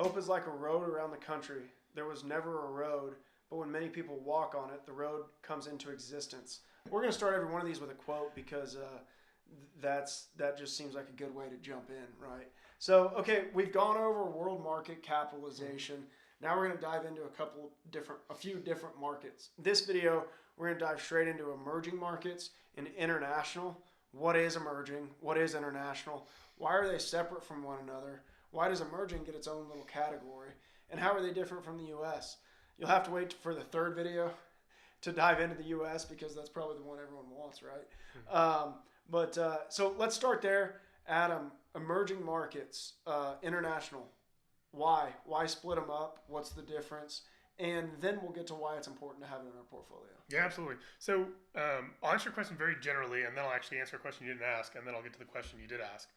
Hope is like a road around the country. There was never a road, but when many people walk on it, the road comes into existence. We're going to start every one of these with a quote because that just seems like a good way to jump in, right? So, okay, we've gone over world market capitalization. Now we're going to dive into a few different markets. This video, we're going to dive straight into emerging markets and international. What is emerging? What is international? Why are they separate from one another? Why does emerging get its own little category? And how are they different from the U.S.? You'll have to wait for the third video to dive into the U.S. because that's probably the one everyone wants, right? So let's start there. Adam, emerging markets, international. Why? Why split them up? What's the difference? And then we'll get to why it's important to have it in our portfolio. Yeah, absolutely. So I'll answer your question very generally, and then I'll actually answer a question you didn't ask, and then I'll get to the question you did ask.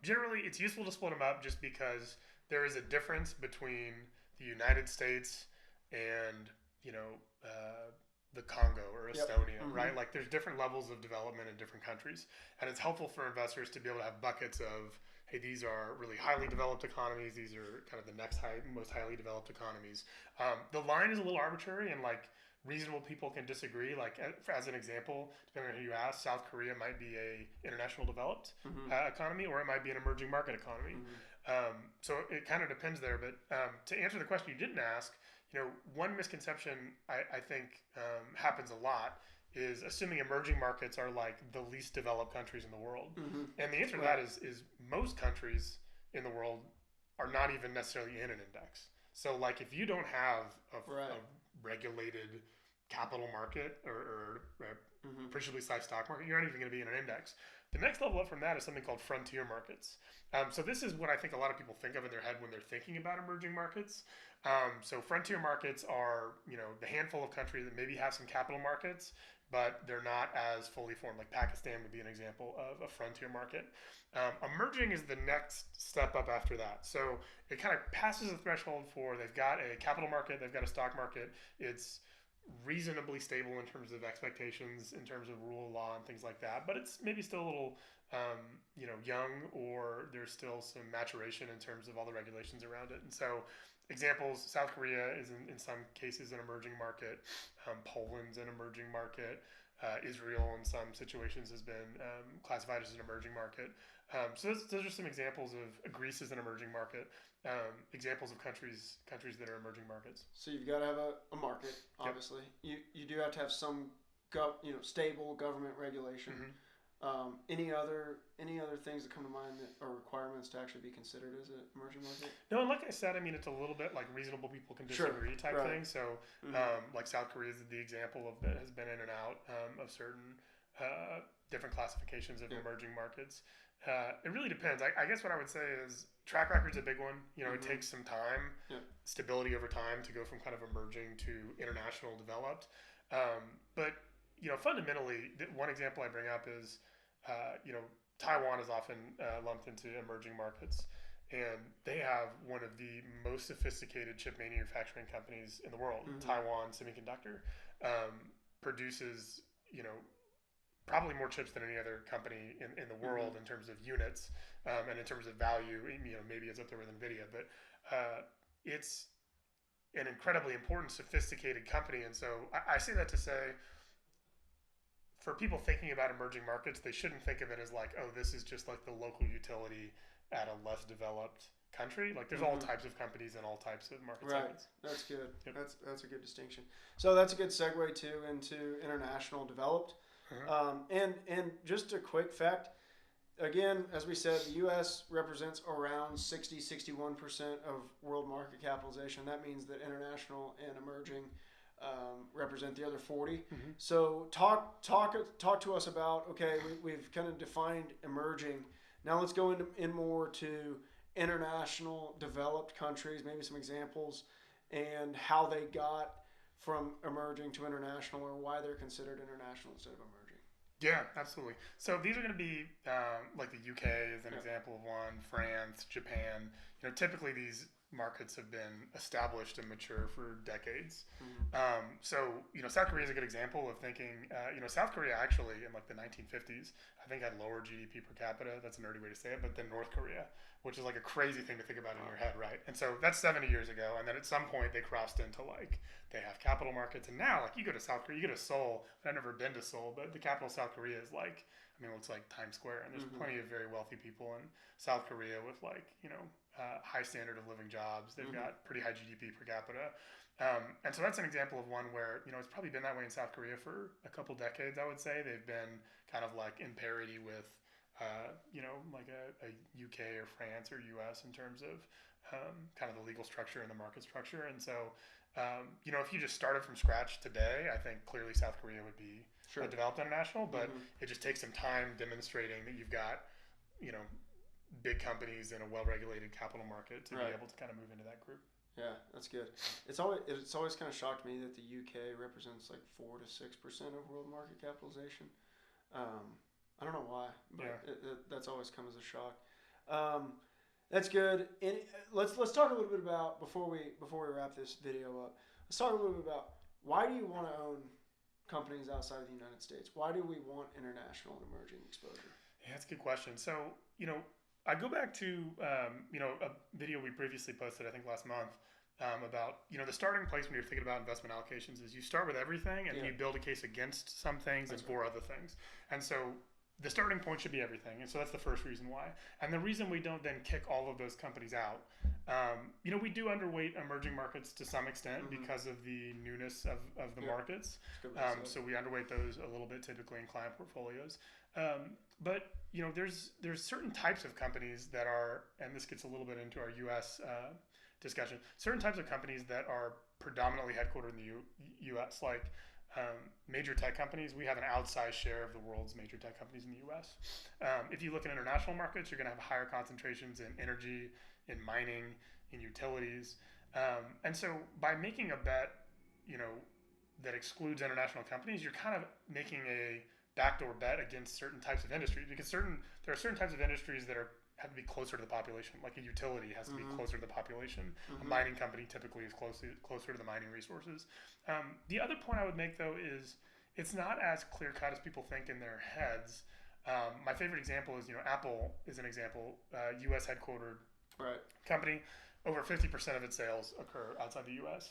Generally, it's useful to split them up just because there is a difference between the United States and, the Congo or Estonia, right? Like there's different levels of development in different countries. And it's helpful for investors to be able to have buckets of, hey, these are really highly developed economies. These are kind of the next most highly developed economies. The line is a little arbitrary and like reasonable people can disagree. Like as an example, depending on who you ask, South Korea might be a international developed economy, or it might be an emerging market economy. So it kind of depends there. But to answer the question you didn't ask, one misconception I think happens a lot is assuming emerging markets are like the least developed countries in the world. And the answer to that is most countries in the world are not even necessarily in an index. So like if you don't have a regulated capital market or appreciably sized stock market, you're not even going to be in an index. The next level up from that is something called frontier markets. So this is what I think a lot of people think of in their head when they're thinking about emerging markets. So frontier markets are, the handful of countries that maybe have some capital markets, but they're not as fully formed. Like Pakistan would be an example of a frontier market. Emerging is the next step up after that. So it kind of passes the threshold for they've got a capital market, they've got a stock market. It's reasonably stable in terms of expectations, in terms of rule of law and things like that. But it's maybe still a little, young, or there's still some maturation in terms of all the regulations around it. And so examples, South Korea is in some cases an emerging market. Poland's an emerging market. Israel in some situations has been classified as an emerging market. So those are some examples of Greece is an emerging market. Examples of countries that are emerging markets. So you've got to have a market, obviously. Yep. You do have to have some stable government regulation. Any other things that come to mind that are requirements to actually be considered as an emerging market? No, and like I said, I mean, it's a little bit like reasonable people can disagree type thing. So like South Korea is the example of that has been in and out of certain different classifications of emerging markets. It really depends. I guess what I would say is track record's a big one. It takes some time, stability over time to go from kind of emerging to international developed. But fundamentally, one example I bring up is, Taiwan is often lumped into emerging markets, and they have one of the most sophisticated chip manufacturing companies in the world. Taiwan Semiconductor produces, probably more chips than any other company in the world in terms of units and in terms of value. Maybe it's up there with NVIDIA, but it's an incredibly important, sophisticated company. And so I say that to say, for people thinking about emerging markets, they shouldn't think of it as like, oh, this is just like the local utility at a less developed country. Like there's all types of companies and all types of market segments. That's good. Yep. That's a good distinction. So that's a good segue too into international developed. And just a quick fact, again, as we said, the U.S. represents around 61% of world market capitalization. That means that international and emerging represent the other 40. So talk to us about, okay, we've kind of defined emerging. Now let's go in more to international developed countries, maybe some examples, and how they got from emerging to international, or why they're considered international instead of emerging. Yeah, absolutely. So these are going to be like the UK is an example of one, France, Japan. Typically these markets have been established and mature for decades. Mm-hmm. So, South Korea is a good example of thinking, South Korea actually in like the 1950s, I think had lower GDP per capita. That's a nerdy way to say it, but than North Korea, which is like a crazy thing to think about in your head, right? And so that's 70 years ago. And then at some point they crossed into like, they have capital markets. And now like you go to South Korea, you go to Seoul. I've never been to Seoul, but the capital of South Korea is like, it looks like Times Square. And there's plenty of very wealthy people in South Korea with like, high standard of living jobs. They've got pretty high GDP per capita. And so that's an example of one where, it's probably been that way in South Korea for a couple decades, I would say. They've been kind of like in parity with, like a UK or France or US in terms of kind of the legal structure and the market structure. And so, if you just started from scratch today, I think clearly South Korea would be a developed international, but it just takes some time demonstrating that you've got, big companies in a well-regulated capital market to be able to kind of move into that group. Yeah, that's good. It's always kind of shocked me that the UK represents like 4 to 6% of world market capitalization. I don't know why, but that's always come as a shock. That's good. And let's talk a little bit about before we wrap this video up. Let's talk a little bit about why do you want to own companies outside of the United States? Why do we want international and emerging exposure? Yeah, that's a good question. So, I go back to, a video we previously posted, I think last month, about, the starting place when you're thinking about investment allocations is you start with everything and then you build a case against some things and for other things. And so the starting point should be everything. And so that's the first reason why. And the reason we don't then kick all of those companies out, we do underweight emerging markets to some extent because of the newness of the markets. So we underweight those a little bit typically in client portfolios. But there's certain types of companies that are, and this gets a little bit into our U.S. Discussion, certain types of companies that are predominantly headquartered in the U.S., like major tech companies. We have an outsized share of the world's major tech companies in the U.S. If you look at international markets, you're going to have higher concentrations in energy, in mining, in utilities. And so by making a bet, that excludes international companies, you're kind of making a backdoor bet against certain types of industries, because there are certain types of industries that have to be closer to the population. Like a utility has to be closer to the population. A mining company typically is closer to the mining resources. The other point I would make though is it's not as clear cut as people think in their heads. My favorite example is, Apple is an example, U.S. headquartered company. Over 50% of its sales occur outside the U.S.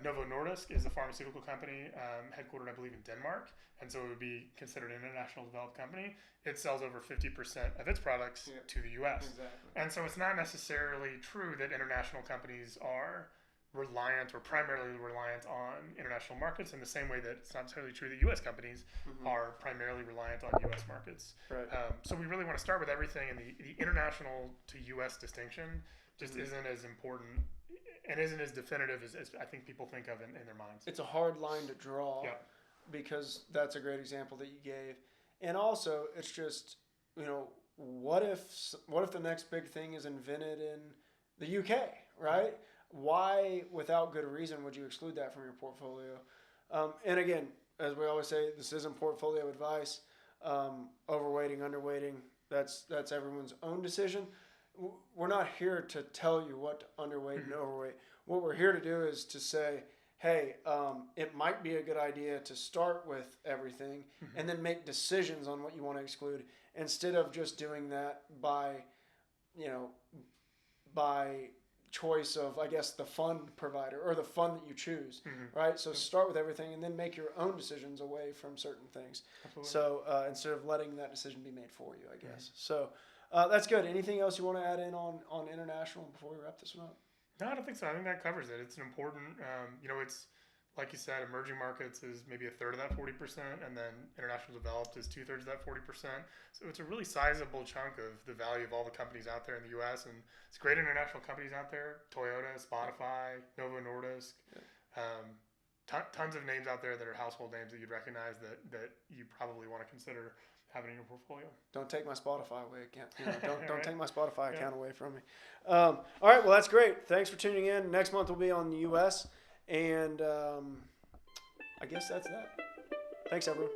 Novo Nordisk is a pharmaceutical company headquartered, I believe, in Denmark, and so it would be considered an international developed company. It sells over 50% of its products to the U.S. Exactly. And so it's not necessarily true that international companies are reliant or primarily reliant on international markets in the same way that it's not necessarily true that U.S. companies are primarily reliant on U.S. markets. Right. So we really want to start with everything, and the international to U.S. distinction just isn't as important and isn't as definitive as I think people think of in their minds. It's a hard line to draw because that's a great example that you gave. And also, it's just, what if the next big thing is invented in the UK, right? Why, without good reason, would you exclude that from your portfolio? And again, as we always say, this isn't portfolio advice. Overweighting, underweighting, that's everyone's own decision. We're not here to tell you what to underweight and overweight. What we're here to do is to say, hey, it might be a good idea to start with everything and then make decisions on what you want to exclude instead of just doing that by choice of, I guess, the fund provider or the fund that you choose, right? So start with everything and then make your own decisions away from certain things. Absolutely. So instead of letting that decision be made for you, I guess. So that's good. Anything else you want to add in on international before we wrap this one up? No, I don't think so. I think that covers it. It's an important, it's like you said, emerging markets is maybe a third of that 40%, and then international developed is 2/3 of that 40%. So it's a really sizable chunk of the value of all the companies out there in the U.S. And it's great international companies out there: Toyota, Spotify, Novo Nordisk. Tons of names out there that are household names that you'd recognize that you probably want to consider having in your portfolio. Don't take my Spotify away. Don't take my Spotify account away from me. All right, well, that's great. Thanks for tuning in. Next month will be on the U.S. And I guess that's that. Thanks, everyone.